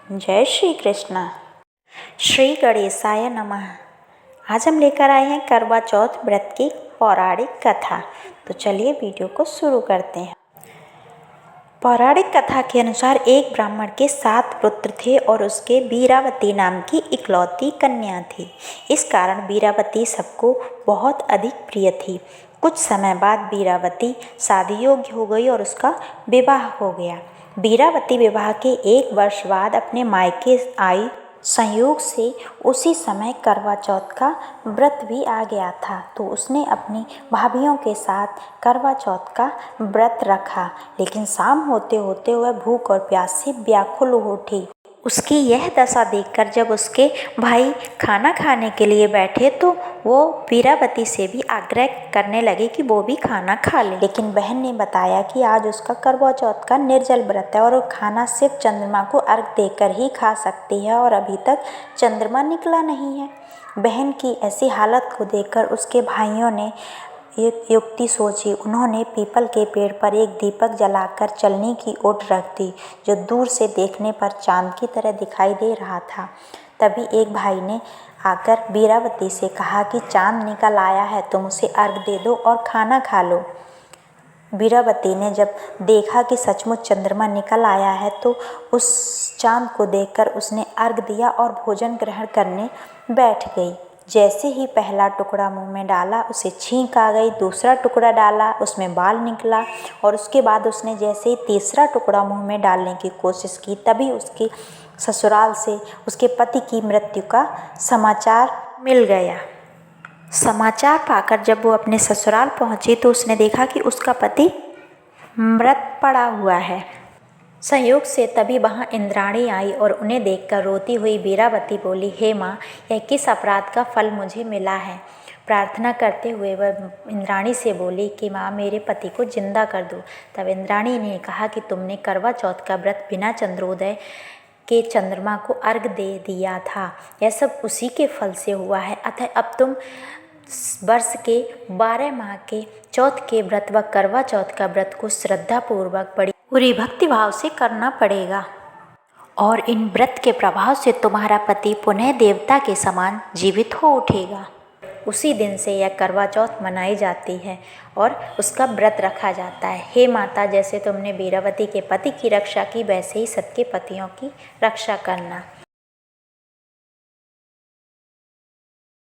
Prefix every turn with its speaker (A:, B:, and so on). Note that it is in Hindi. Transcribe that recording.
A: जय श्री कृष्ण। श्री गणेशाय नमः। आज हम लेकर आए हैं करवा चौथ व्रत की पौराणिक कथा। तो चलिए वीडियो को शुरू करते हैं। पौराणिक कथा के अनुसार एक ब्राह्मण के 7 पुत्र थे और उसके वीरावती नाम की इकलौती कन्या थी। इस कारण वीरावती सबको बहुत अधिक प्रिय थी। कुछ समय बाद वीरावती शादी योग्य हो गई और उसका विवाह हो गया। वीरावती विवाह के 1 वर्ष बाद अपने मायके आई। संयोग से उसी समय करवा चौथ का व्रत भी आ गया था, तो उसने अपनी भाभियों के साथ करवा चौथ का व्रत रखा। लेकिन शाम होते होते वह भूख और प्यास से व्याकुल हो उठी। उसकी यह दशा देखकर जब उसके भाई खाना खाने के लिए बैठे तो वो वीरावती से भी आग्रह करने लगे कि वो भी खाना खा ले। लेकिन बहन ने बताया कि आज उसका करवा चौथ का निर्जल व्रत है और वो खाना सिर्फ चंद्रमा को अर्घ देकर ही खा सकती है और अभी तक चंद्रमा निकला नहीं है। बहन की ऐसी हालत को देखकर उसके भाइयों ने एक युक्ति सोची। उन्होंने पीपल के पेड़ पर एक दीपक जलाकर चलनी की ओट रख दी, जो दूर से देखने पर चांद की तरह दिखाई दे रहा था। तभी एक भाई ने आकर वीरावती से कहा कि चांद निकल आया है, तुम उसे अर्घ दे दो और खाना खा लो। वीरावती ने जब देखा कि सचमुच चंद्रमा निकल आया है तो उस चांद को देखकर उसने अर्घ दिया और भोजन ग्रहण करने बैठ गई। जैसे ही पहला टुकड़ा मुंह में डाला उसे छींक आ गई। दूसरा टुकड़ा डाला, उसमें बाल निकला और उसके बाद उसने जैसे ही तीसरा टुकड़ा मुंह में डालने की कोशिश की, तभी उसके ससुराल से उसके पति की मृत्यु का समाचार मिल गया। समाचार पाकर जब वो अपने ससुराल पहुंची तो उसने देखा कि उसका पति मृत पड़ा हुआ है। संयोग से तभी वहां इंद्राणी आई और उन्हें देखकर रोती हुई वीरावती बोली, हे माँ, यह किस अपराध का फल मुझे मिला है। प्रार्थना करते हुए वह इंद्राणी से बोली कि माँ, मेरे पति को जिंदा कर दो। तब इंद्राणी ने कहा कि तुमने करवा चौथ का व्रत बिना चंद्रोदय के चंद्रमा को अर्घ दे दिया था, यह सब उसी के फल से हुआ है। अतः अब तुम वर्ष के 12 माह के चौथ के व्रत व करवा चौथ का व्रत को श्रद्धापूर्वक बड़ी पूरी भक्ति भाव से करना पड़ेगा और इन व्रत के प्रभाव से तुम्हारा पति पुनः देवता के समान जीवित हो उठेगा। उसी दिन से यह करवा चौथ मनाई जाती है और उसका व्रत रखा जाता है। हे माता, जैसे तुमने वीरावती के पति की रक्षा की, वैसे ही सबके पतियों की रक्षा करना।